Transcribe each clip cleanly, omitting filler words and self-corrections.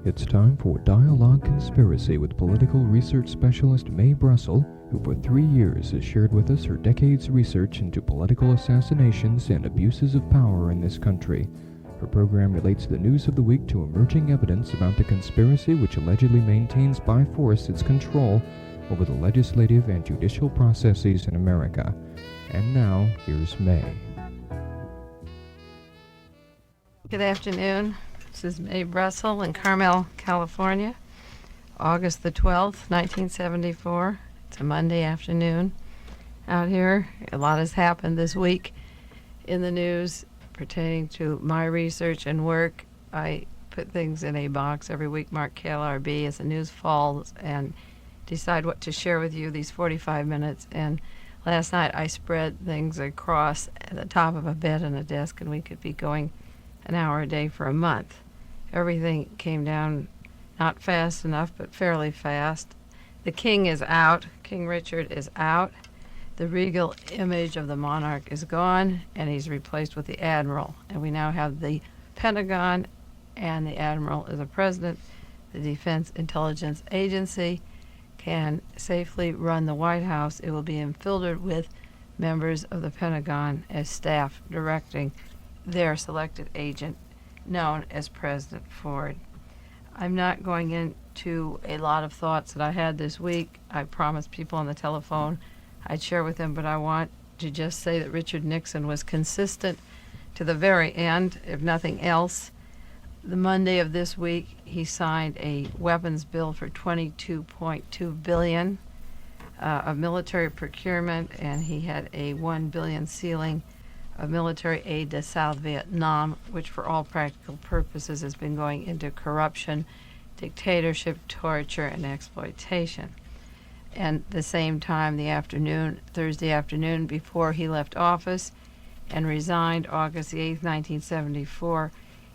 It's time for Dialogue Conspiracy with political research specialist Mae Brussels, who for 3 years has shared with us her decades' research into political assassinations and abuses of power in this country. Her program relates the news of the week to emerging evidence about the conspiracy which allegedly maintains by force its control over the legislative and judicial processes in America. And now, here's Mae. Good afternoon. This is Mae Brussels in Carmel, California, August the 12th, 1974. It's a Monday afternoon out here. A lot has happened this week in the news pertaining to my research and work. I put things in a box every week, marked KLRB, as the news falls, and decide what to share with you these 45 minutes. And last night I spread things across at the top of a bed and a desk, and we could be going an hour a day for a month. Everything came down not fast enough, but fairly fast. The king is out. King Richard is out. The regal image of the monarch is gone, and he's replaced with the admiral. And we now have the Pentagon, and the admiral is a president. The Defense Intelligence Agency can safely run the White House. It will be infiltrated with members of the Pentagon as staff directing their selected agent, known as President Ford. I'm not going into a lot of thoughts that I had this week. I promised people on the telephone I'd share with them, but I want to just say that Richard Nixon was consistent to the very end, if nothing else. The Monday of this week, he signed a weapons bill for $22.2 billion of military procurement, and he had a $1 billion ceiling of military aid to South Vietnam, which for all practical purposes has been going into corruption, dictatorship, torture, and exploitation. And the same time, Thursday afternoon, before he left office and resigned August the 8th, 1974,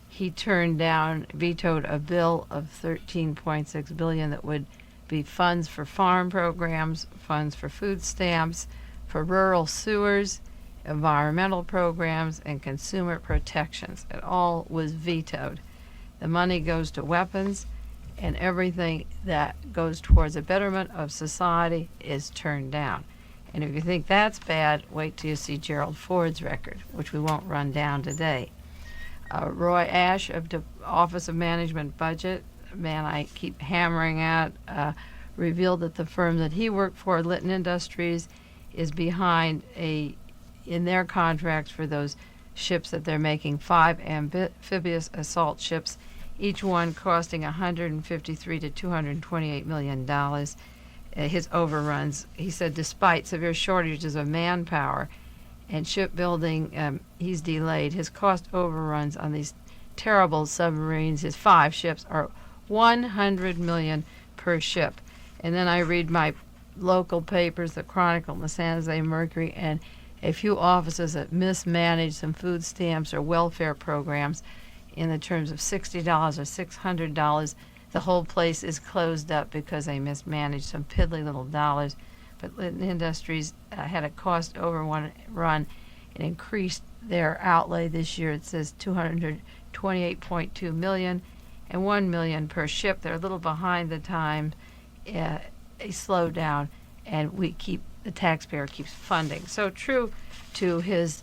he vetoed a bill of $13.6 billion that would be funds for farm programs, funds for food stamps, for rural sewers, environmental programs, and consumer protections. It all was vetoed. The money goes to weapons, and everything that goes towards a betterment of society is turned down. And if you think that's bad, wait till you see Gerald Ford's record, which we won't run down today. Roy Ash of the Office of Management Budget, man I keep hammering at, revealed that the firm that he worked for, Litton Industries, is behind in their contracts for those ships that they're making, 5 amphibious assault ships, each one costing $153 to $228 million. His overruns, he said, despite severe shortages of manpower and shipbuilding, he's delayed. His cost overruns on these terrible submarines, his 5 ships, are $100 million per ship. And then I read my local papers, the Chronicle and the San Jose Mercury, and a few offices that mismanage some food stamps or welfare programs in the terms of $60 or $600. The whole place is closed up because they mismanaged some piddly little dollars. But Litton Industries had a cost overrun and increased their outlay this year. It says $228.2 million and $1 million per ship. They're a little behind the time, a slowdown, and the taxpayer keeps funding. So true to his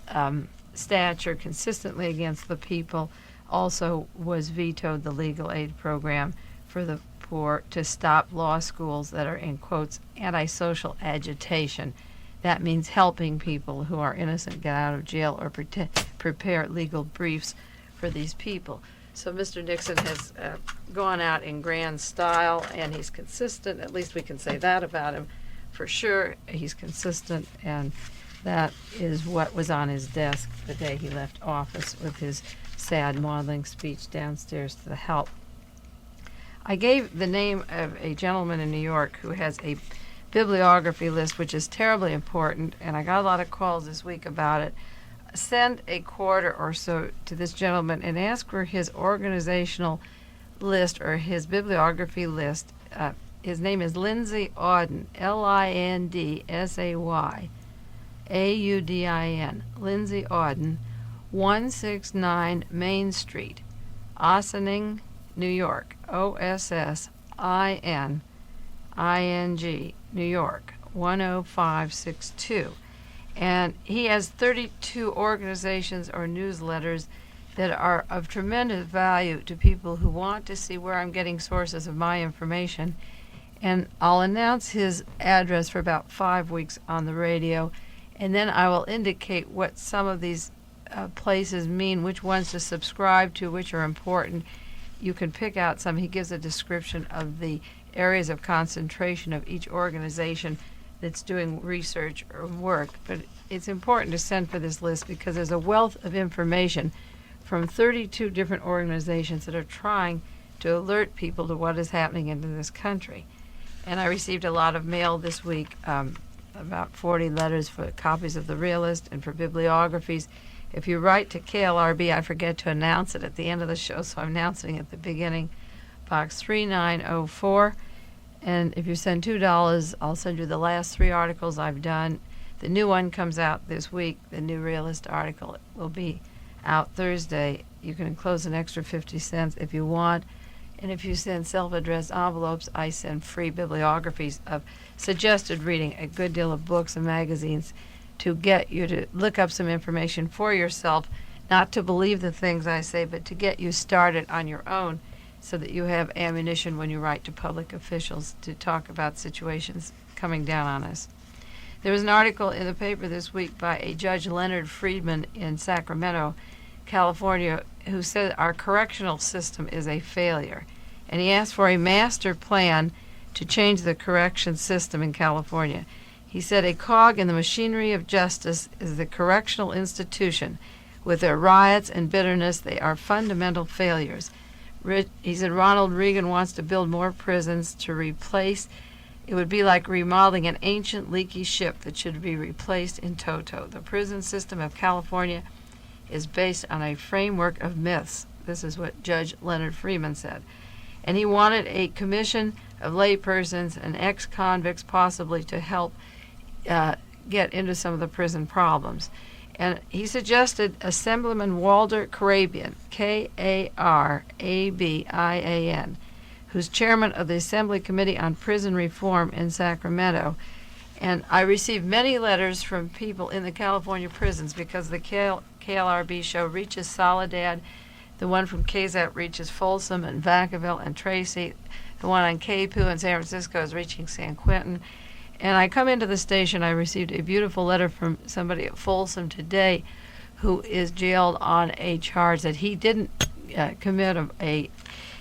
stature, consistently against the people, also was vetoed the legal aid program for the poor to stop law schools that are, in quotes, antisocial agitation. That means helping people who are innocent get out of jail or prepare legal briefs for these people. So Mr. Nixon has gone out in grand style, and he's consistent. At least we can say that about him. For sure, he's consistent, and that is what was on his desk the day he left office with his sad maudlin speech downstairs to the help. I gave the name of a gentleman in New York who has a bibliography list, which is terribly important, and I got a lot of calls this week about it. Send a quarter or so to this gentleman and ask for his organizational list or his bibliography list. His name is Lindsay Audin, Lindsay Audin, Lindsay Audin, 169 Main Street, Ossining, New York, OSSINING, New York, 10562. And he has 32 organizations or newsletters that are of tremendous value to people who want to see where I'm getting sources of my information. And I'll announce his address for about 5 weeks on the radio, and then I will indicate what some of these places mean, which ones to subscribe to, which are important. You can pick out some. He gives a description of the areas of concentration of each organization that's doing research or work. But it's important to send for this list because there's a wealth of information from 32 different organizations that are trying to alert people to what is happening in this country. And I received a lot of mail this week, about 40 letters for copies of The Realist and for bibliographies. If you write to KLRB, I forget to announce it at the end of the show, so I'm announcing it at the beginning, Box 3904. And if you send $2, I'll send you the last 3 articles I've done. The new one comes out this week. The new Realist article will be out Thursday. You can enclose an extra 50 cents if you want. And if you send self-addressed envelopes, I send free bibliographies of suggested reading, a good deal of books and magazines to get you to look up some information for yourself, not to believe the things I say, but to get you started on your own so that you have ammunition when you write to public officials to talk about situations coming down on us. There was an article in the paper this week by a Judge Leonard Friedman in Sacramento, California, who said our correctional system is a failure. And he asked for a master plan to change the correction system in California. He said a cog in the machinery of justice is the correctional institution. With their riots and bitterness, they are fundamental failures. He said Ronald Reagan wants to build more prisons to replace. It would be like remodeling an ancient leaky ship that should be replaced in toto. The prison system of California is based on a framework of myths. This is what Judge Leonard Friedman said. And he wanted a commission of laypersons and ex-convicts possibly to help get into some of the prison problems. And he suggested Assemblyman Walter Carabian, K-A-R-A-B-I-A-N, who's chairman of the Assembly Committee on Prison Reform in Sacramento. And I received many letters from people in the California prisons because the KLRB show reaches Soledad. The one from KZAP reaches Folsom and Vacaville and Tracy. The one on KPU in San Francisco is reaching San Quentin. And I come into the station, I received a beautiful letter from somebody at Folsom today who is jailed on a charge that he didn't commit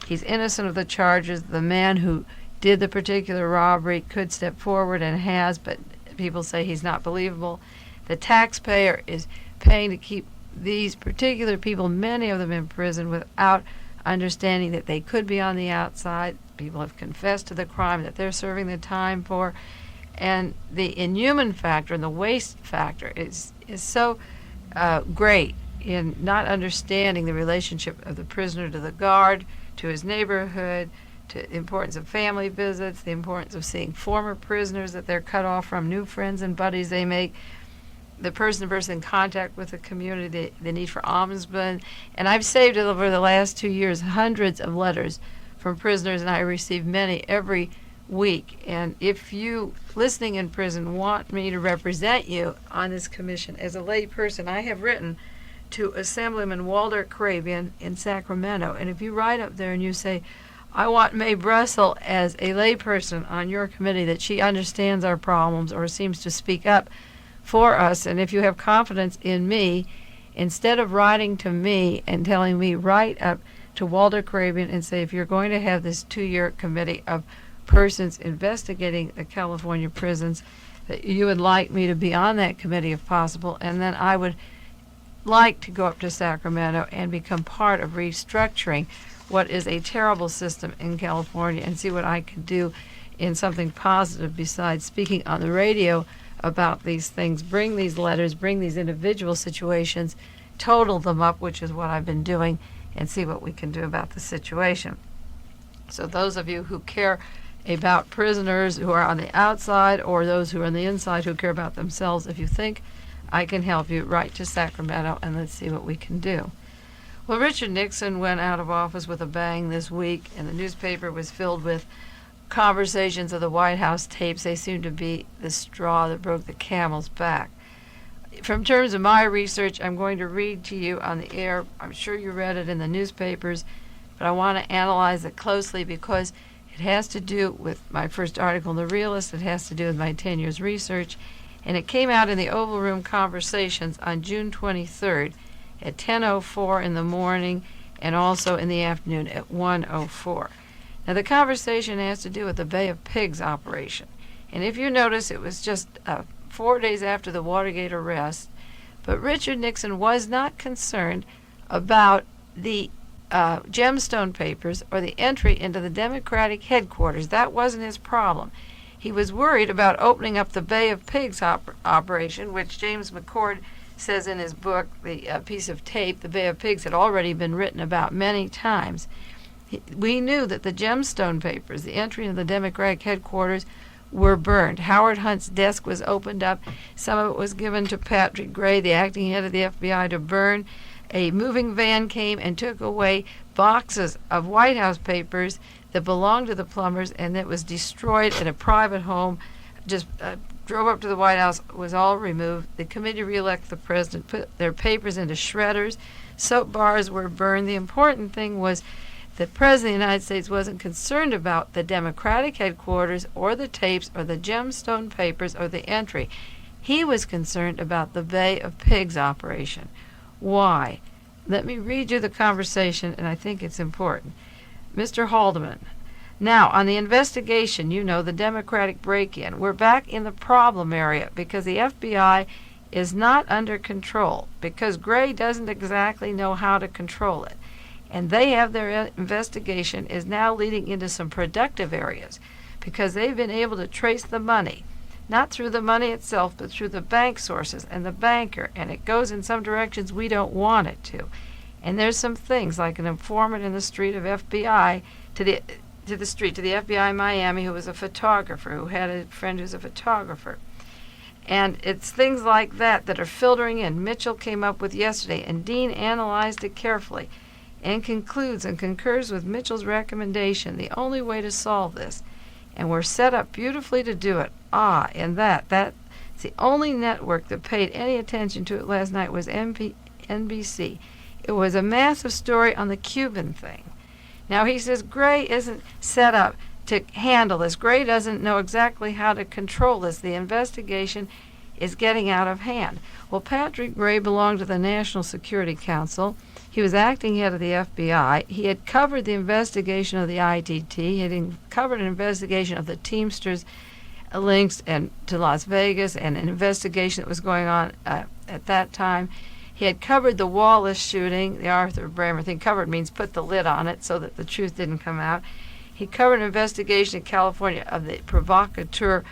he's innocent of the charges. The man who did the particular robbery could step forward and has, but people say he's not believable. The taxpayer is paying to keep these particular people, many of them in prison, without understanding that they could be on the outside. People have confessed to the crime that they're serving the time for. And the inhuman factor and the waste factor is so great in not understanding the relationship of the prisoner to the guard, to his neighborhood, to the importance of family visits, the importance of seeing former prisoners that they're cut off from, new friends and buddies they make, the person-to-person contact with the community, the need for ombudsman. And I've saved over the last 2 years hundreds of letters from prisoners, and I receive many every week. And if you, listening in prison, want me to represent you on this commission as a lay person, I have written to Assemblyman Walter Carabian in Sacramento. And if you write up there and you say, I want Mae Brussels as a layperson on your committee, that she understands our problems or seems to speak up for us, and if you have confidence in me, instead of writing to me and telling me, write up to Walter Carabian and say, if you're going to have this 2-year committee of persons investigating the California prisons, that you would like me to be on that committee if possible, and then I would like to go up to Sacramento and become part of restructuring what is a terrible system in California and see what I can do in something positive besides speaking on the radio about these things. Bring these letters, bring these individual situations, total them up, which is what I've been doing, and see what we can do about the situation. So those of you who care about prisoners who are on the outside or those who are on the inside who care about themselves, if you think I can help you, write to Sacramento and let's see what we can do. Well, Richard Nixon went out of office with a bang this week, and the newspaper was filled with conversations of the White House tapes. They seemed to be the straw that broke the camel's back. From terms of my research, I'm going to read to you on the air. I'm sure you read it in the newspapers, but I want to analyze it closely because it has to do with my first article in The Realist. It has to do with my 10 years research, and it came out in the Oval Room Conversations on June 23rd at 10:04 in the morning and also in the afternoon at 1:04. Now, the conversation has to do with the Bay of Pigs operation. And if you notice, it was just 4 days after the Watergate arrest, but Richard Nixon was not concerned about the gemstone papers or the entry into the Democratic headquarters. That wasn't his problem. He was worried about opening up the Bay of Pigs operation, which James McCord says in his book, the piece of tape, The Bay of Pigs, had already been written about many times. We knew that the gemstone papers, the entry into the Democratic headquarters, were burned. Howard Hunt's desk was opened up. Some of it was given to Patrick Gray, the acting head of the FBI, to burn. A moving van came and took away boxes of White House papers that belonged to the Plumbers, and it was destroyed in a private home. Just drove up to the White House, was all removed. The committee re-elected the president, put their papers into shredders. Soap bars were burned. The important thing was the President of the United States wasn't concerned about the Democratic headquarters or the tapes or the gemstone papers or the entry. He was concerned about the Bay of Pigs operation. Why? Let me read you the conversation, and I think it's important. Mr. Haldeman, now on the investigation, you know, the Democratic break-in, we're back in the problem area because the FBI is not under control, because Gray doesn't exactly know how to control it. And they have their investigation is now leading into some productive areas because they've been able to trace the money, not through the money itself, but through the bank sources and the banker, and it goes in some directions we don't want it to. And there's some things like an informant in the street of FBI to the FBI in Miami who was a photographer, who had a friend who's a photographer. And it's things like that that are filtering in. Mitchell came up with yesterday, and Dean analyzed it carefully and concludes and concurs with Mitchell's recommendation, the only way to solve this. And we're set up beautifully to do it. And that's the only network that paid any attention to it last night was NBC. It was a massive story on the Cuban thing. Now, he says Gray isn't set up to handle this. Gray doesn't know exactly how to control this. The investigation is getting out of hand. Well, Patrick Gray belonged to the National Security Council. He was acting head of the FBI. He had covered the investigation of the ITT. He had covered an investigation of the Teamsters links and to Las Vegas, and an investigation that was going on at that time. He had covered the Wallace shooting, the Arthur Bremer thing. Covered means put the lid on it so that the truth didn't come out. He covered an investigation in California of the provocateur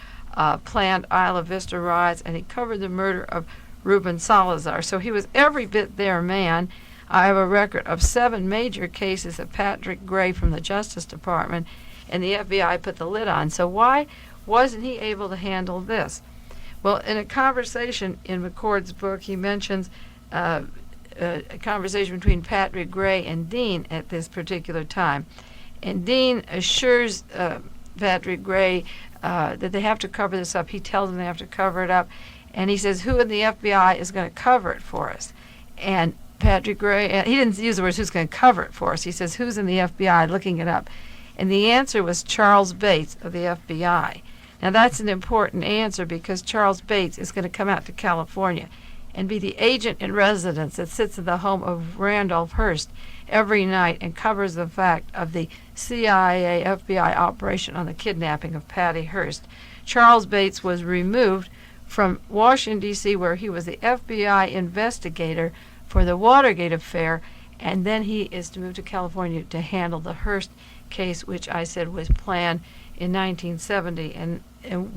planned Isla Vista riots, and he covered the murder of Ruben Salazar. So he was every bit their man. I have a record of 7 major cases of Patrick Gray from the Justice Department, and the FBI put the lid on. So why wasn't he able to handle this? Well, in a conversation in McCord's book, he mentions a conversation between Patrick Gray and Dean at this particular time. And Dean assures Patrick Gray that they have to cover this up. He tells them they have to cover it up. And he says, who in the FBI is going to cover it for us? And Patrick Gray, he didn't use the words who's going to cover it for us. He says, who's in the FBI, looking it up. And the answer was Charles Bates of the FBI. Now that's an important answer because Charles Bates is going to come out to California and be the agent in residence that sits in the home of Randolph Hearst every night and covers the fact of the CIA FBI operation on the kidnapping of Patty Hearst. Charles Bates was removed from Washington, D.C., where he was the FBI investigator for the Watergate affair, and then he is to move to California to handle the Hearst case, which I said was planned in 1970 and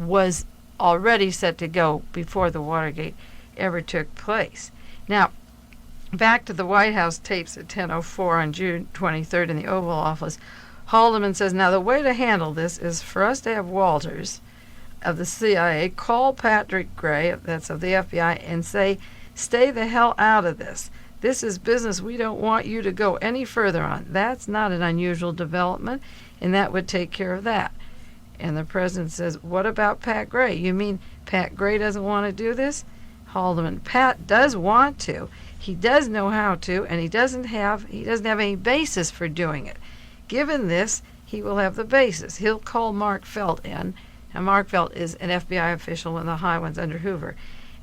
was already set to go before the Watergate ever took place. Now, back to the White House tapes at 10:04 on June 23rd in the Oval Office. Haldeman says, now the way to handle this is for us to have Walters of the CIA call Patrick Gray, that's of the FBI, and say, stay the hell out of this. This is business we don't want you to go any further on. That's not an unusual development, and that would take care of that. And the president says, what about Pat Gray? You mean Pat Gray doesn't want to do this? Haldeman, Pat does want to. He does know how to, and he doesn't have any basis for doing it. Given this, he will have the basis. He'll call Mark Felt in, and Mark Felt is an FBI official in the high ones under Hoover.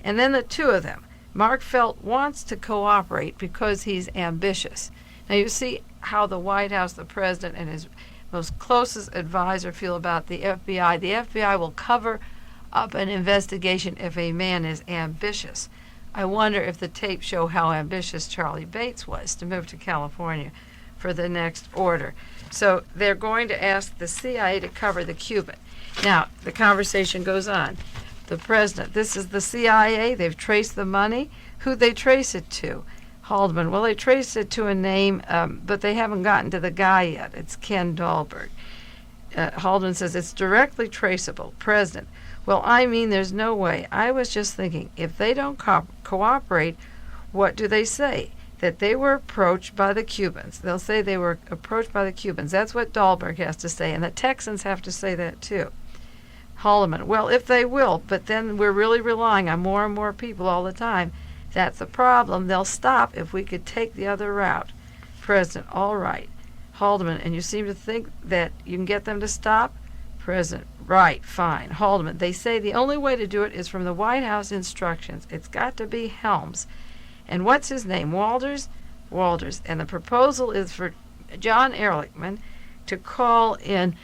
And then the two of them. Mark Felt wants to cooperate because he's ambitious. Now you see how the White House, the president, and his most closest advisor feel about the FBI. The FBI will cover up an investigation if a man is ambitious. I wonder if the tapes show how ambitious Charlie Bates was to move to California for the next order. So they're going to ask the CIA to cover the Cuban. Now, the conversation goes on. The president, this is the CIA, they've traced the money. Who'd they trace it to? Haldeman, well, they traced it to a name, but they haven't gotten to the guy yet. It's Ken Dahlberg. Haldeman says it's directly traceable. President, well, I mean, there's no way. I was just thinking, if they don't cooperate, what do they say? That they were approached by the Cubans. They'll say they were approached by the Cubans. That's what Dahlberg has to say, and the Texans have to say that too. Haldeman, well, if they will, but then we're really relying on more and more people all the time. That's the problem. They'll stop if we could take the other route. President, all right. Haldeman, and you seem to think that you can get them to stop? President, right, fine. Haldeman, they say the only way to do it is from the White House instructions. It's got to be Helms. And what's his name? Walters? Walters. And the proposal is for John Ehrlichman to call in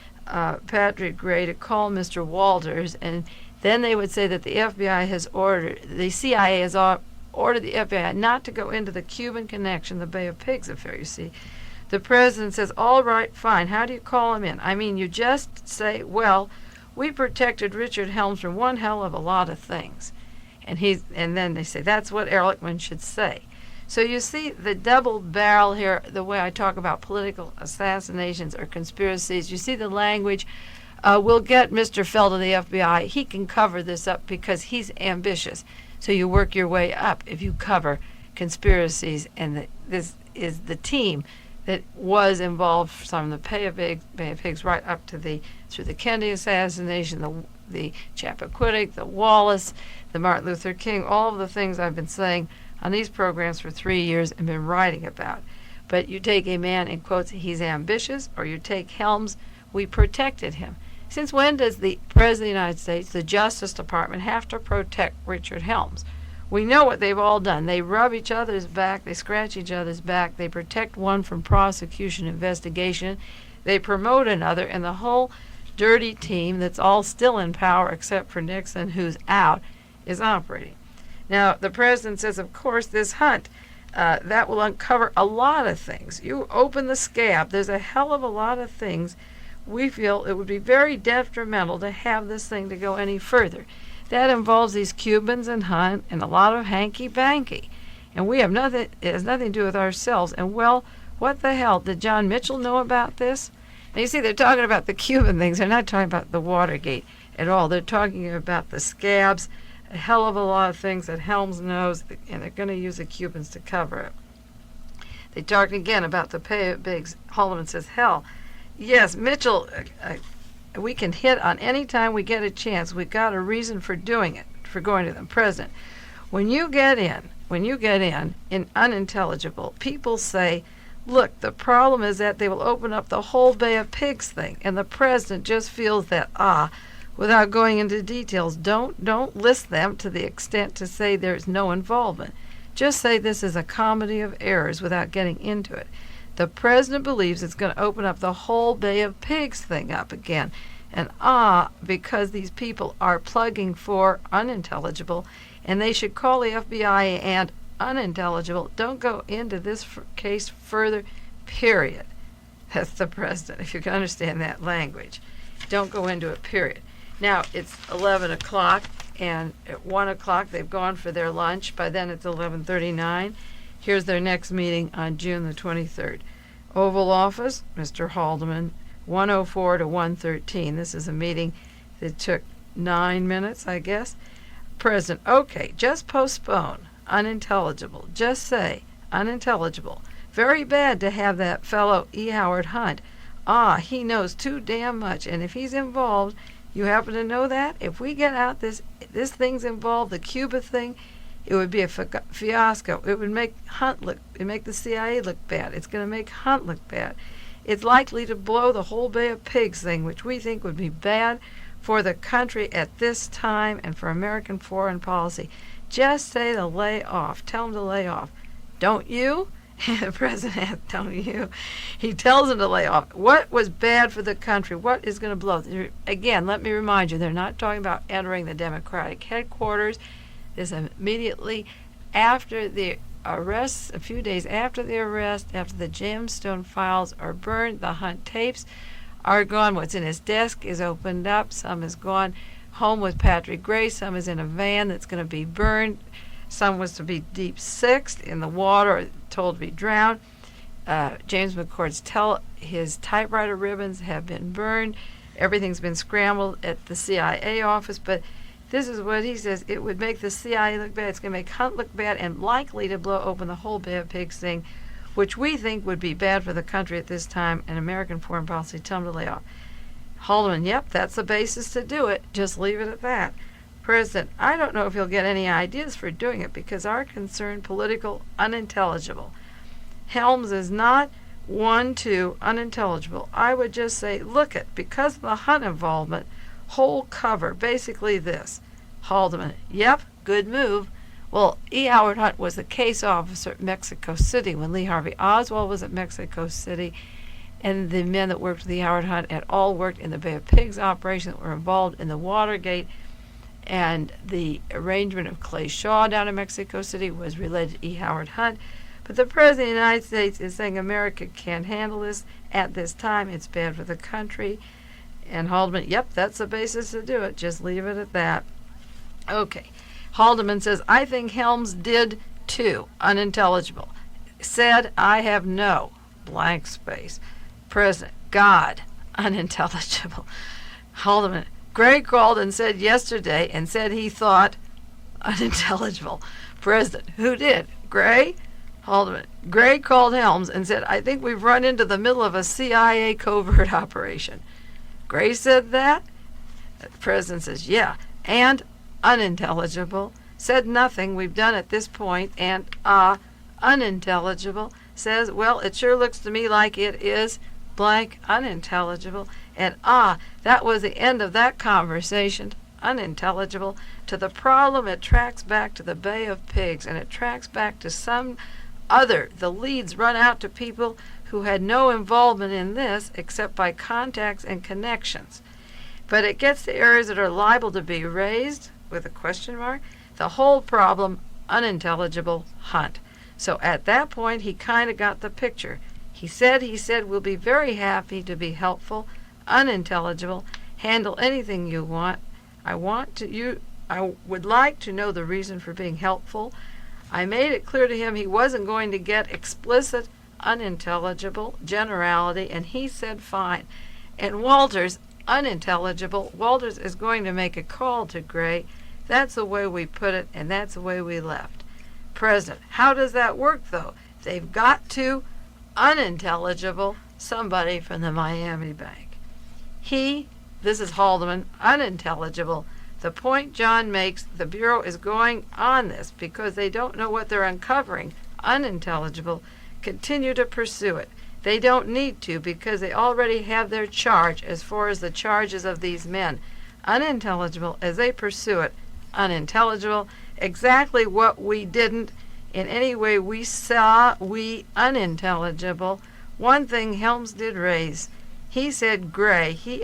Patrick Gray to call Mr. Walters, and then they would say that the FBI has ordered, the CIA has ordered the FBI not to go into the Cuban connection, the Bay of Pigs affair, you see. The president says, all right, fine, how do you call him in? I mean, you just say, well, we protected Richard Helms from one hell of a lot of things. And then they say, that's what Ehrlichman should say. So you see the double barrel here, the way I talk about political assassinations or conspiracies. You see the language. We'll get Mr. Feld of the FBI. He can cover this up because he's ambitious. So you work your way up if you cover conspiracies. And this is the team that was involved from the Bay of Pigs right up to through the Kennedy assassination, the Chappaquiddick, the Wallace, the Martin Luther King, all of the things I've been saying on these programs for 3 years and been writing about. But you take a man, in quotes, he's ambitious, or you take Helms, we protected him. Since when does the President of the United States, the Justice Department, have to protect Richard Helms? We know what they've all done. They rub each other's back, they scratch each other's back, they protect one from prosecution, investigation, they promote another, and the whole dirty team that's all still in power except for Nixon, who's out, is operating. Now, the president says, of course, this hunt, that will uncover a lot of things. You open the scab, there's a hell of a lot of things. We feel it would be very detrimental to have this thing to go any further. That involves these Cubans and Hunt and a lot of hanky-panky. And we have nothing, it has nothing to do with ourselves. And, well, what the hell? Did John Mitchell know about this? Now, you see, they're talking about the Cuban things. They're not talking about the Watergate at all. They're talking about the scabs, a hell of a lot of things that Helms knows, and they're going to use the Cubans to cover it. They talked again about the Bay of Pigs. Haldeman says, hell, yes, Mitchell, we can hit on any time we get a chance. We've got a reason for doing it, for going to them. President, when you get in unintelligible, people say, look, the problem is that they will open up the whole Bay of Pigs thing, and the president just feels that, without going into details, don't list them to the extent to say there's no involvement. Just say this is a comedy of errors without getting into it. The president believes it's going to open up the whole Bay of Pigs thing up again. And because these people are plugging for unintelligible, and they should call the FBI and unintelligible. Don't go into this case further, period. That's the president, if you can understand that language. Don't go into it, period. Now, it's 11 o'clock, and at 1 o'clock they've gone for their lunch. By then it's 11:39. Here's their next meeting on June the 23rd. Oval Office, Mr. Haldeman, 1:04 to 1:13. This is a meeting that took 9 minutes, I guess. President, okay, just postpone. Unintelligible. Just say unintelligible. Very bad to have that fellow E. Howard Hunt. He knows too damn much, and if he's involved, you happen to know that? If we get out this thing's involved, the Cuba thing, it would be a fiasco. It would make the CIA look bad. It's going to make Hunt look bad. It's likely to blow the whole Bay of Pigs thing, which we think would be bad for the country at this time and for American foreign policy. Just say to lay off. Tell him to lay off. Don't you? The president, don't you? He tells him to lay off. What was bad for the country? What is going to blow? Again, let me remind you, they're not talking about entering the Democratic headquarters. This immediately after the arrests, a few days after the arrest, after the gemstone files are burned, the Hunt tapes are gone. What's in his desk is opened up. Some is gone home with Patrick Gray. Some is in a van that's going to be burned. Some was to be deep sixed in the water, or told to be drowned. James McCord's his typewriter ribbons have been burned. Everything's been scrambled at the CIA office, but this is what he says. It would make the CIA look bad. It's going to make Hunt look bad and likely to blow open the whole Bay of Pigs thing, which we think would be bad for the country at this time and American foreign policy. Tell him to lay off. Haldeman, yep, that's the basis to do it. Just leave it at that. President, I don't know if you'll get any ideas for doing it because our concern political unintelligible. Helms is not 1-2 unintelligible. I would just say, look at, because of the Hunt involvement, whole cover, basically this. Haldeman, yep, good move. Well, E. Howard Hunt was the case officer at Mexico City when Lee Harvey Oswald was at Mexico City, and the men that worked with E. Howard Hunt had all worked in the Bay of Pigs operation that were involved in the Watergate, and the arrangement of Clay Shaw down in Mexico City was related to E. Howard Hunt. But the President of the United States is saying America can't handle this at this time. It's bad for the country. And Haldeman, yep, that's the basis to do it. Just leave it at that. Okay. Haldeman says, I think Helms did too. Unintelligible. Said, I have no blank space. President, God, unintelligible. Haldeman, Gray called and said yesterday and said he thought unintelligible. President, who did? Gray? Haldeman, Gray called Helms and said, I think we've run into the middle of a CIA covert operation. Gray said that? The President says, yeah, and unintelligible. Said nothing we've done at this point, and unintelligible. Says, well, it sure looks to me like it is blank unintelligible. And that was the end of that conversation. Unintelligible. To the problem, it tracks back to the Bay of Pigs, and it tracks back to some other. The leads run out to people who had no involvement in this except by contacts and connections. But it gets to areas that are liable to be raised with a question mark. The whole problem, unintelligible Hunt. So at that point, he kind of got the picture. He said, we'll be very happy to be helpful. Unintelligible. Handle anything you want. I would like to know the reason for being helpful. I made it clear to him he wasn't going to get explicit, unintelligible generality, and he said fine. And Walters, unintelligible. Walters is going to make a call to Gray. That's the way we put it, and that's the way we left. President, how does that work, though? They've got to unintelligible somebody from the Miami bank. This is Haldeman, unintelligible. The point John makes, the Bureau is going on this because they don't know what they're uncovering. Unintelligible. Continue to pursue it. They don't need to because they already have their charge as far as the charges of these men. Unintelligible as they pursue it. Unintelligible. Exactly what we didn't in any way we saw, we unintelligible. One thing Helms did raise. He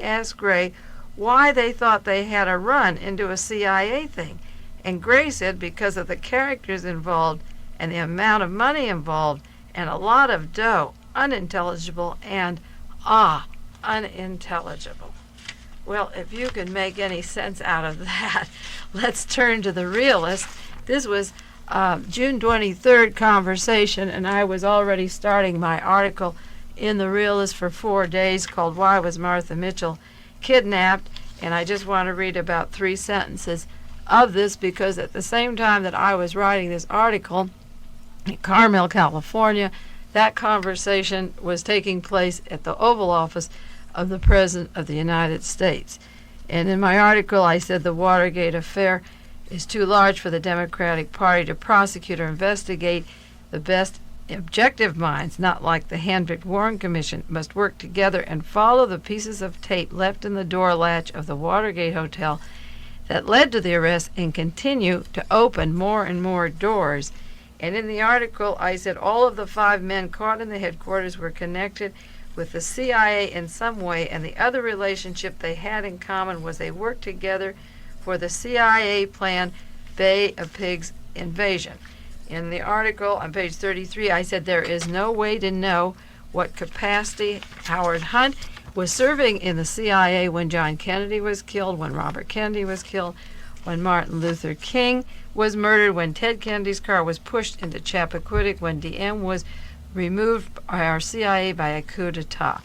asked Gray why they thought they had a run into a CIA thing. And Gray said because of the characters involved and the amount of money involved and a lot of dough. Unintelligible and unintelligible. Well, if you can make any sense out of that, let's turn to the realist. This was June 23rd conversation, and I was already starting my article in the Realist for 4 days called Why Was Martha Mitchell Kidnapped? And I just want to read about 3 sentences of this because at the same time that I was writing this article, in Carmel, California. That conversation was taking place at the Oval Office of the President of the United States. And in my article, I said the Watergate affair is too large for the Democratic Party to prosecute or investigate. The best objective minds, not like the hand-picked Warren Commission, must work together and follow the pieces of tape left in the door latch of the Watergate Hotel that led to the arrest and continue to open more and more doors. And in the article, I said all of the 5 men caught in the headquarters were connected with the CIA in some way, and the other relationship they had in common was they worked together for the CIA planned Bay of Pigs invasion. In the article on page 33, I said there is no way to know what capacity Howard Hunt was serving in the CIA when John Kennedy was killed, when Robert Kennedy was killed, when Martin Luther King was murdered, when Ted Kennedy's car was pushed into Chappaquiddick, when DM was removed by our CIA by a coup d'etat.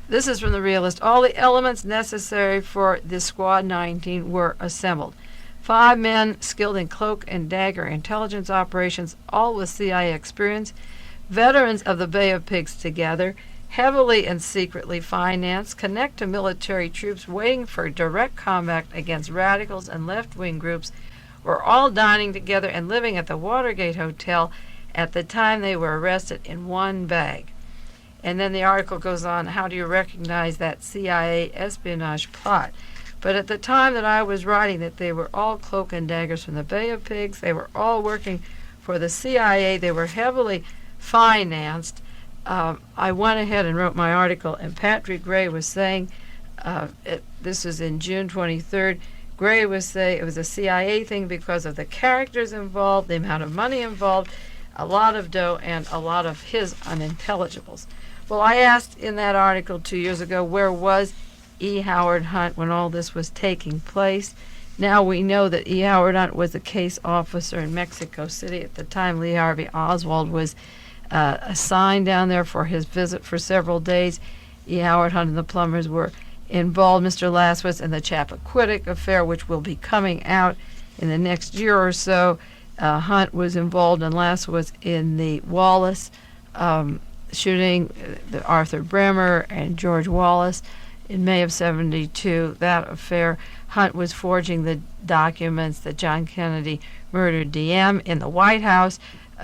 This is from the Realist. All the elements necessary for this Squad 19 were assembled. 5 men skilled in cloak and dagger intelligence operations, all with CIA experience, veterans of the Bay of Pigs together, heavily and secretly financed, connect to military troops waiting for direct combat against radicals and left-wing groups, were all dining together and living at the Watergate Hotel at the time they were arrested in one bag. And then the article goes on, how do you recognize that CIA espionage plot? But at the time that I was writing that they were all cloak and daggers from the Bay of Pigs, they were all working for the CIA, they were heavily financed. I went ahead and wrote my article, and Patrick Gray was saying, this was in June 23rd, Gray was saying it was a CIA thing because of the characters involved, the amount of money involved, a lot of dough, and a lot of his unintelligibles. Well, I asked in that article 2 years ago, where was E. Howard Hunt when all this was taking place? Now we know that E. Howard Hunt was a case officer in Mexico City at the time Lee Harvey Oswald was assigned down there for his visit for several days. E. Howard Hunt and the plumbers were involved, Mr. Laswitz, in the Chappaquiddick affair, which will be coming out in the next year or so. Hunt was involved, and Laswitz, in the Wallace shooting, the Arthur Bremer and George Wallace in May of '72. That affair, Hunt was forging the documents that John Kennedy murdered DM in the White House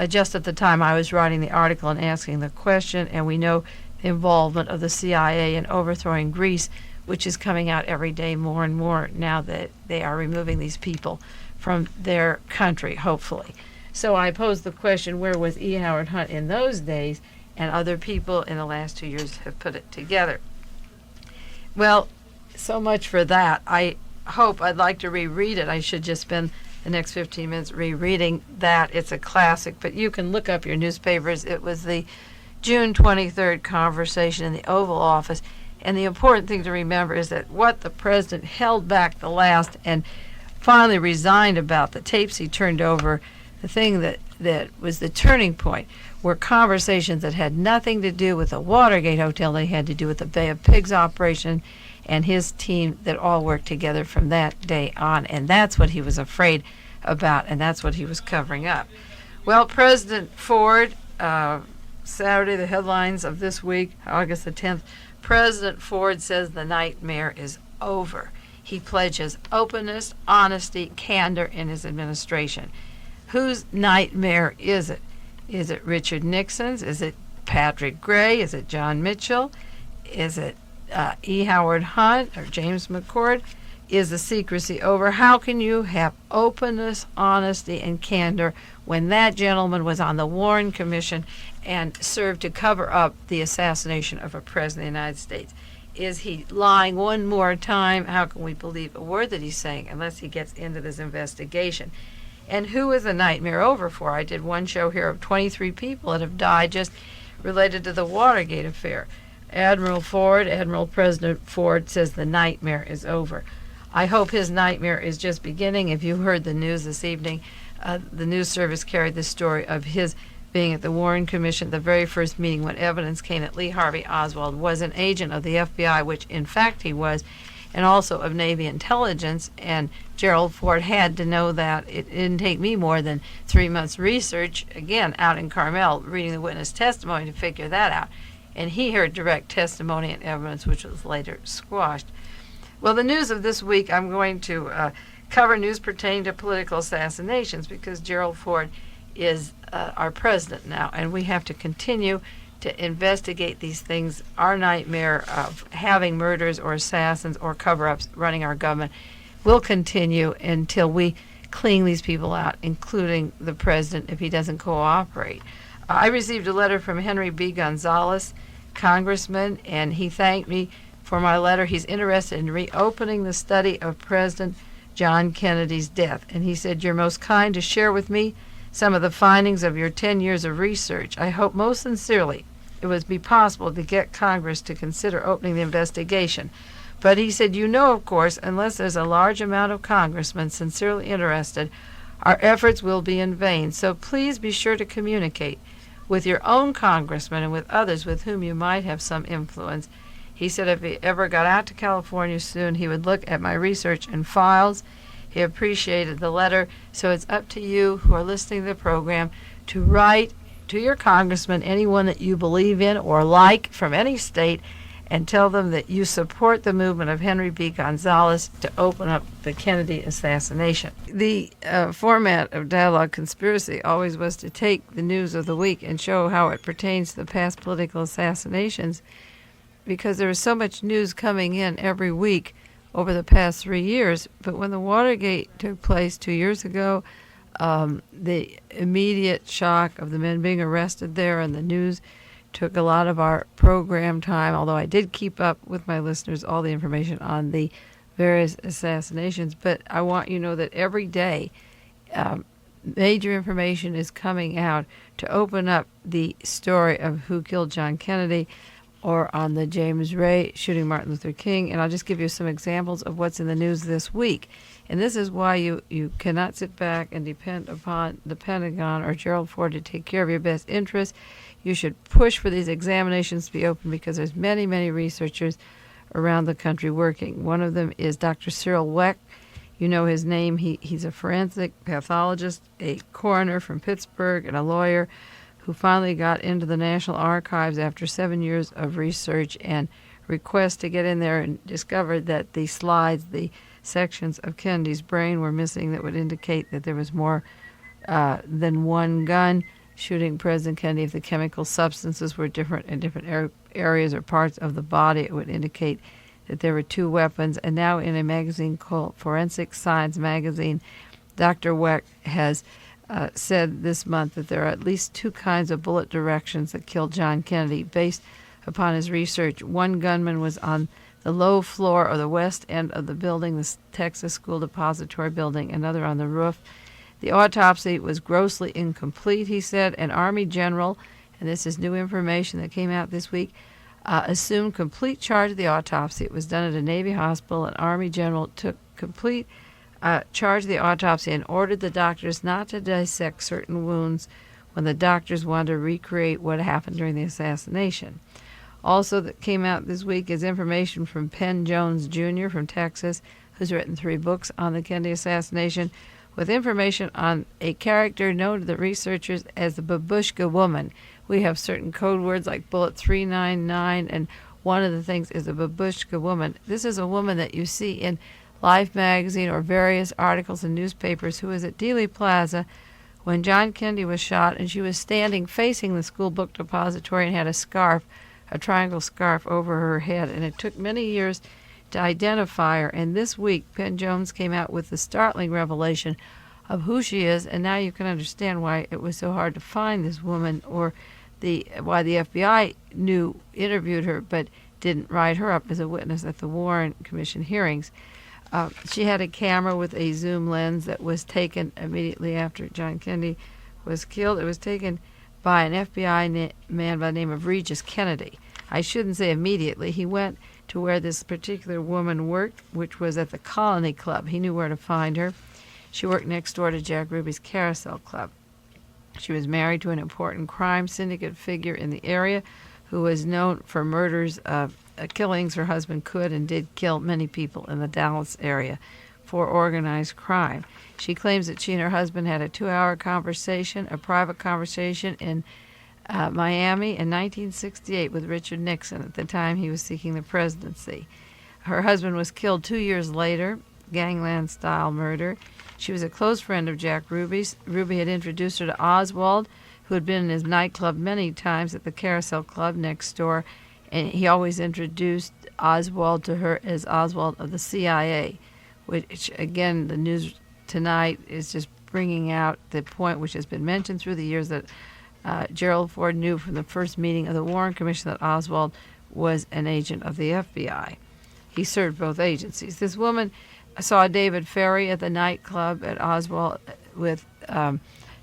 just at the time I was writing the article and asking the question, and we know the involvement of the CIA in overthrowing Greece, which is coming out every day more and more now that they are removing these people from their country, hopefully. So I posed the question, where was E. Howard Hunt in those days? And other people in the last 2 years have put it together. Well, so much for that. I'd like to reread it. I should just spend the next 15 minutes rereading that. It's a classic, but you can look up your newspapers. It was the June 23rd conversation in the Oval Office. And the important thing to remember is that what the president held back the last and finally resigned about, the tapes he turned over, the thing that was the turning point, were conversations that had nothing to do with the Watergate Hotel. They had to do with the Bay of Pigs operation and his team that all worked together from that day on. And that's what he was afraid about, and that's what he was covering up. Well, President Ford, Saturday, the headlines of this week, August the 10th, President Ford says the nightmare is over. He pledges openness, honesty, candor in his administration. Whose nightmare is it? Is it Richard Nixon's? Is it Patrick Gray? Is it John Mitchell? Is it E. Howard Hunt or James McCord? Is the secrecy over? How can you have openness, honesty, and candor when that gentleman was on the Warren Commission and served to cover up the assassination of a president of the United States? Is he lying one more time? How can we believe a word that he's saying unless he gets into this investigation? And who is the nightmare over for? I did one show here of 23 people that have died just related to the Watergate affair. Admiral President Ford says the nightmare is over. I hope his nightmare is just beginning. If you heard the news this evening, the news service carried the story of his being at the Warren Commission, the very first meeting when evidence came that Lee Harvey Oswald was an agent of the FBI, which in fact he was, and also of Navy intelligence. And Gerald Ford had to know that. It didn't take me more than 3 months research, again, out in Carmel, reading the witness testimony to figure that out. And he heard direct testimony and evidence, which was later squashed. Well, the news of this week, I'm going to cover news pertaining to political assassinations, because Gerald Ford is our president now, and we have to continue to investigate these things. Our nightmare of having murders or assassins or cover-ups running our government will continue until we clean these people out, including the president, if he doesn't cooperate. I received a letter from Henry B. Gonzalez, congressman, and he thanked me for my letter. He's interested in reopening the study of President John Kennedy's death. And he said, "You're most kind to share with me some of the findings of your 10 years of research. I hope most sincerely it would be possible to get Congress to consider opening the investigation." But he said, "You know, of course, unless there's a large amount of congressmen sincerely interested, our efforts will be in vain. So please be sure to communicate with your own congressman and with others with whom you might have some influence." He said if he ever got out to California soon, he would look at my research and files. He appreciated the letter. So it's up to you who are listening to the program to write to your congressman, anyone that you believe in or like from any state, and tell them that you support the movement of Henry B. Gonzalez to open up the Kennedy assassination. The format of Dialogue Conspiracy always was to take the news of the week and show how it pertains to the past political assassinations, because there was so much news coming in every week over the past 3 years. But when the Watergate took place 2 years ago, the immediate shock of the men being arrested there and the news took a lot of our program time, although I did keep up with my listeners all the information on the various assassinations. But I want you to know that every day major information is coming out to open up the story of who killed John Kennedy, or on the James Ray shooting Martin Luther King. And I'll just give you some examples of what's in the news this week. And this is why you cannot sit back and depend upon the Pentagon or Gerald Ford to take care of your best interests. You should push for these examinations to be open, because there's many, many researchers around the country working. One of them is Dr. Cyril Weck. You know his name. He's a forensic pathologist, a coroner from Pittsburgh, and a lawyer who finally got into the National Archives after 7 years of research and requests to get in there, and discovered that the slides, the sections of Kennedy's brain were missing that would indicate that there was more than one gun shooting President Kennedy. If the chemical substances were different in different areas or parts of the body, it would indicate that there were 2 weapons. And now in a magazine called Forensic Science magazine, Dr. Weck has said this month that there are at least 2 kinds of bullet directions that killed John Kennedy. Based upon his research, one gunman was on the low floor or the west end of the building, the Texas School Depository building, another on the roof. The autopsy was grossly incomplete, he said. An Army general, and this is new information that came out this week, assumed complete charge of the autopsy. It was done at a Navy hospital. An Army general took complete charge of the autopsy and ordered the doctors not to dissect certain wounds when the doctors wanted to recreate what happened during the assassination. Also that came out this week is information from Penn Jones Jr. from Texas, who's written 3 books on the Kennedy assassination, with information on a character known to the researchers as the Babushka woman. We have certain code words like bullet 399, and one of the things is a Babushka woman. This is a woman that you see in Life magazine or various articles in newspapers, who was at Dealey Plaza when John Kennedy was shot, and she was standing facing the school book depository and had a scarf, a triangle scarf over her head, and it took many years to identify her. And this week, Penn Jones came out with the startling revelation of who she is, and now you can understand why it was so hard to find this woman, or why the FBI interviewed her, but didn't write her up as a witness at the Warren Commission hearings. She had a camera with a zoom lens that was taken immediately after John Kennedy was killed. It was taken by an FBI man by the name of Regis Kennedy. I shouldn't say immediately. He went to where this particular woman worked, which was at the Colony Club. He knew where to find her. She worked next door to Jack Ruby's Carousel Club. She was married to an important crime syndicate figure in the area who was known for murders of killings. Her husband could and did kill many people in the Dallas area for organized crime. She claims that she and her husband had a 2-hour conversation, a private conversation in Miami in 1968 with Richard Nixon at the time he was seeking the presidency. Her husband was killed 2 years later, gangland-style murder. She was a close friend of Jack Ruby's. Ruby had introduced her to Oswald, who had been in his nightclub many times at the Carousel Club next door, and he always introduced Oswald to her as Oswald of the CIA, which, again, the news tonight is just bringing out the point which has been mentioned through the years that Gerald Ford knew from the first meeting of the Warren Commission that Oswald was an agent of the FBI. He served both agencies. This woman saw David Ferry at the nightclub at Oswald with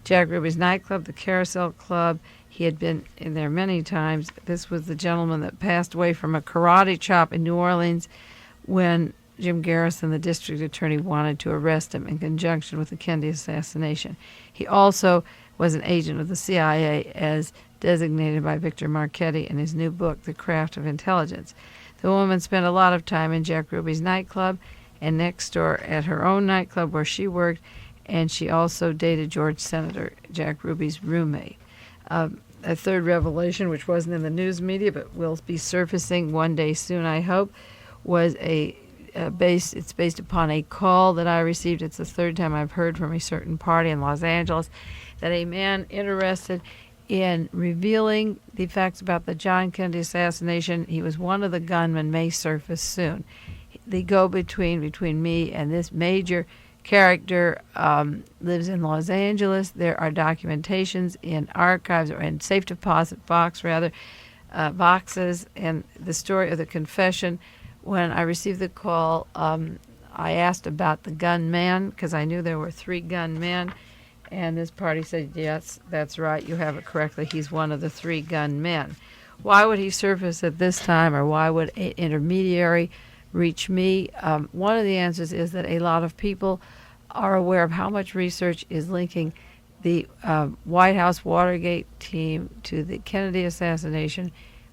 Jack Ruby's nightclub, the Carousel Club. He had been in there many times. This was the gentleman that passed away from a karate chop in New Orleans when Jim Garrison, the district attorney, wanted to arrest him in conjunction with the Kennedy assassination. He also was an agent of the CIA as designated by Victor Marchetti in his new book, The Craft of Intelligence. The woman spent a lot of time in Jack Ruby's nightclub and next door at her own nightclub where she worked, and she also dated George Senator, Jack Ruby's roommate. A third revelation, which wasn't in the news media but will be surfacing one day soon, I hope, was it's based upon a call that I received. It's the third time I've heard from a certain party in Los Angeles that a man interested in revealing the facts about the John Kennedy assassination, he was one of the gunmen, may surface soon. The go-between between me and this major character lives in Los Angeles. There are documentations in archives, or in safe deposit boxes, and the story of the confession. When I received the call, I asked about the gunman because I knew there were 3 gunmen, and this party said, yes, that's right, you have it correctly, he's one of the 3 gunmen. Why would he surface at this time, or why would an intermediary reach me? One of the answers is that a lot of people are aware of how much research is linking the White House Watergate team to the Kennedy assassination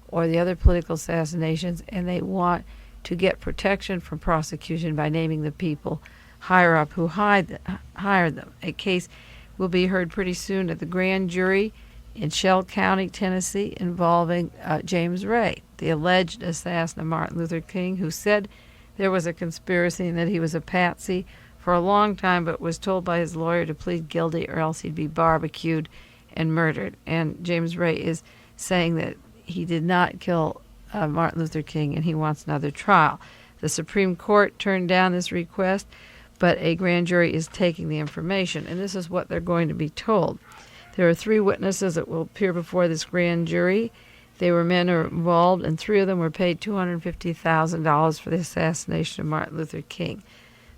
or the other political assassinations, and they want to get protection from prosecution by naming the people higher up who hired them. A case will be heard pretty soon at the grand jury in Shell County, Tennessee, involving James Ray, the alleged assassin of Martin Luther King, who said there was a conspiracy and that he was a patsy for a long time, but was told by his lawyer to plead guilty or else he'd be barbecued and murdered. And James Ray is saying that he did not kill Martin Luther King, and he wants another trial. The Supreme Court turned down this request, but a grand jury is taking the information, and this is what they're going to be told. There are 3 witnesses that will appear before this grand jury. They were men who were involved, and 3 of them were paid $250,000 for the assassination of Martin Luther King.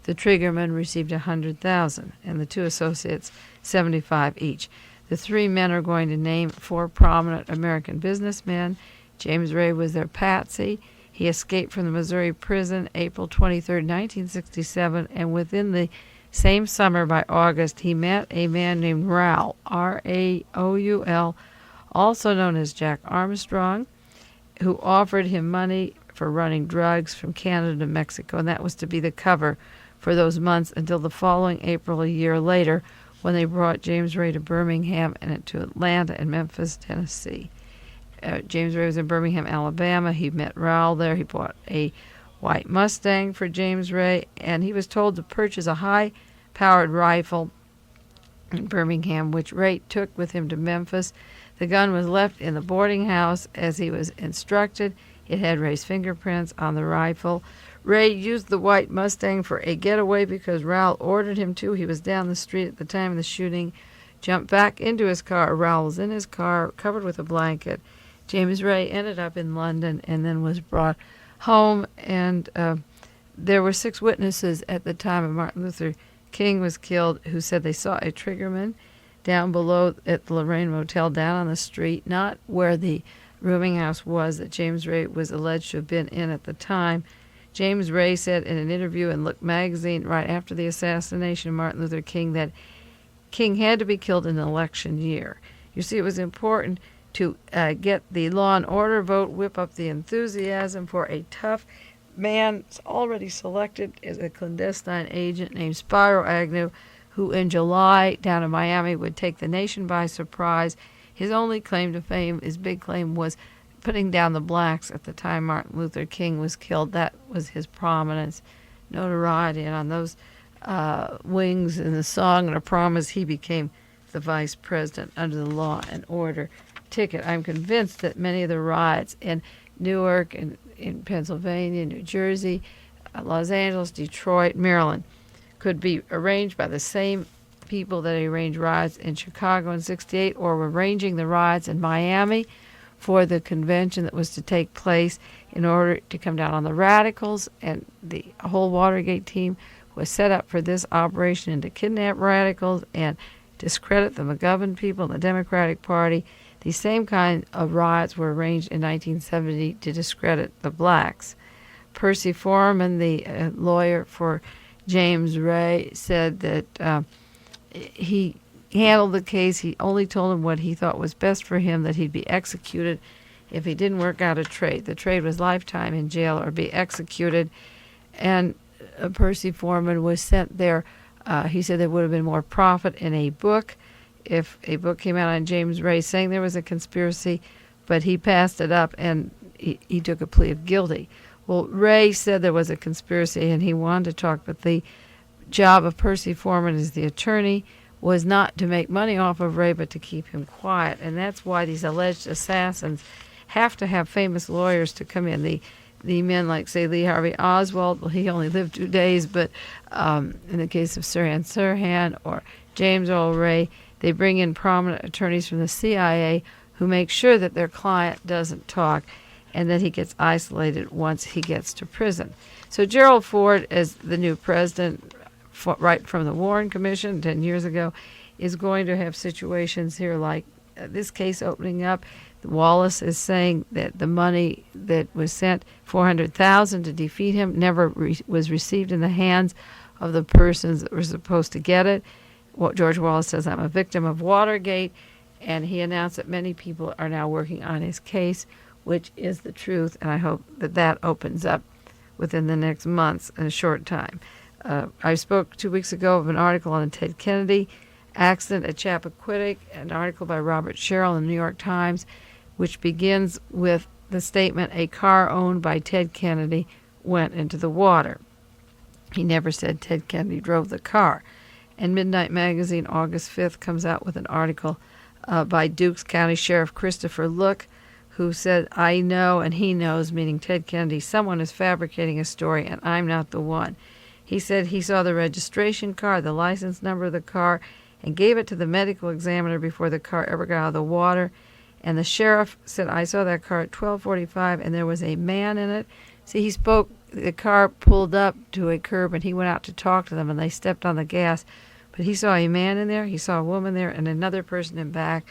The triggerman received $100,000, and the 2 associates $75,000 each. The 3 men are going to name 4 prominent American businessmen. James Ray was their patsy. He escaped from the Missouri prison April 23, 1967, and within the same summer, by August, he met a man named Raoul, R-A-O-U-L, also known as Jack Armstrong, who offered him money for running drugs from Canada to Mexico, and that was to be the cover for those months until the following April, a year later, when they brought James Ray to Birmingham and to Atlanta and Memphis, Tennessee. James Ray was in Birmingham, Alabama. He met Raoul there. He bought a white Mustang for James Ray, and he was told to purchase a high-powered rifle in Birmingham, which Ray took with him to Memphis. The gun was left in the boarding house as he was instructed. It had Ray's fingerprints on the rifle. Ray used the white Mustang for a getaway because Raoul ordered him to. He was down the street at the time of the shooting, jumped back into his car. Raoul was in his car, covered with a blanket. James Ray ended up in London and then was brought home, and there were 6 witnesses at the time of Martin Luther King was killed who said they saw a triggerman down below at the Lorraine Motel down on the street, not where the rooming house was that James Ray was alleged to have been in at the time. James Ray said in an interview in Look magazine right after the assassination of Martin Luther King that King had to be killed in an election year. You see, it was important to get the law and order vote, whip up the enthusiasm for a tough man already selected as a clandestine agent named Spyro Agnew, who in July down in Miami would take the nation by surprise. His only claim to fame, his big claim, was putting down the blacks at the time Martin Luther King was killed. That was his prominence, notoriety, and on those wings in the song and a promise, he became the vice president under the law and order ticket. I'm convinced that many of the riots in Newark and in Pennsylvania, New Jersey, Los Angeles, Detroit, Maryland could be arranged by the same people that arranged riots in Chicago in '68 or were arranging the riots in Miami for the convention that was to take place in order to come down on the radicals. And the whole Watergate team was set up for this operation and to kidnap radicals and discredit the McGovern people and the Democratic Party. The same kind of riots were arranged in 1970 to discredit the blacks. Percy Foreman, the lawyer for James Ray, said that he handled the case. He only told him what he thought was best for him, that he'd be executed if he didn't work out a trade. The trade was lifetime in jail or be executed. And Percy Foreman was sent there. He said there would have been more profit in a book if a book came out on James Ray saying there was a conspiracy, but he passed it up and he took a plea of guilty. Well, Ray said there was a conspiracy and he wanted to talk, but the job of Percy Foreman as the attorney was not to make money off of Ray, but to keep him quiet. And that's why these alleged assassins have to have famous lawyers to come in. The men like, say, Lee Harvey Oswald, well, he only lived 2 days, but in the case of Sirhan Sirhan or James Earl Ray, they bring in prominent attorneys from the CIA who make sure that their client doesn't talk and that he gets isolated once he gets to prison. So Gerald Ford, as the new president, right from the Warren Commission 10 years ago, is going to have situations here like this case opening up. Wallace is saying that the money that was sent, $400,000 to defeat him, never was received in the hands of the persons that were supposed to get it. George Wallace says, I'm a victim of Watergate, and he announced that many people are now working on his case, which is the truth, and I hope that that opens up within the next months in a short time. I spoke 2 weeks ago of an article on the Ted Kennedy accident at Chappaquiddick, an article by Robert Sherrill in the New York Times, which begins with the statement, a car owned by Ted Kennedy went into the water. He never said Ted Kennedy drove the car. And Midnight Magazine, August 5th, comes out with an article by Dukes County Sheriff Christopher Look, who said, I know and he knows, meaning Ted Kennedy, someone is fabricating a story and I'm not the one. He said he saw the registration card, the license number of the car, and gave it to the medical examiner before the car ever got out of the water. And the sheriff said, I saw that car at 12:45 and there was a man in it. See, he spoke, the car pulled up to a curb and he went out to talk to them and they stepped on the gas. But he saw a man in there, he saw a woman there, and another person in back,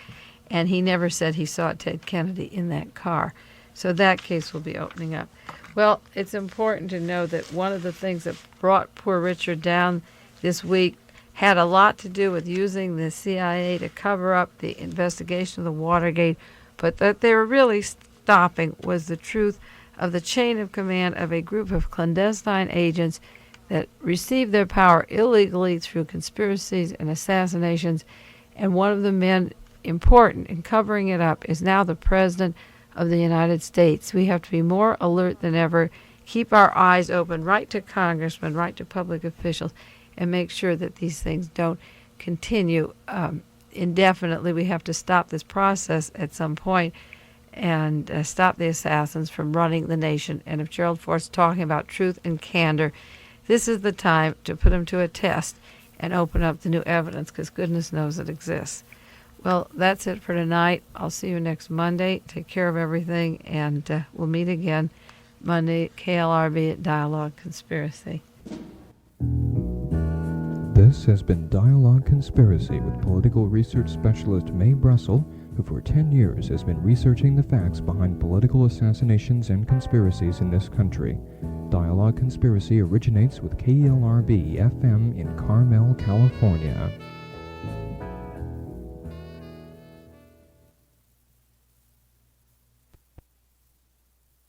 and he never said he saw Ted Kennedy in that car. So that case will be opening up. Well, it's important to know that one of the things that brought poor Richard down this week had a lot to do with using the CIA to cover up the investigation of the Watergate, but that they were really stopping was the truth of the chain of command of a group of clandestine agents that received their power illegally through conspiracies and assassinations, and one of the men important in covering it up is now the President of the United States. We have to be more alert than ever, keep our eyes open, write to congressmen, write to public officials, and make sure that these things don't continue indefinitely. We have to stop this process at some point and stop the assassins from running the nation. And if Gerald Ford's talking about truth and candor, this is the time to put them to a test and open up the new evidence, because goodness knows it exists. Well, that's it for tonight. I'll see you next Monday. Take care of everything, and we'll meet again Monday, KLRB at Dialogue Conspiracy. This has been Dialogue Conspiracy with political research specialist Mae Brussels, who for 10 years has been researching the facts behind political assassinations and conspiracies in this country. Dialogue Conspiracy originates with KLRB FM in Carmel, California.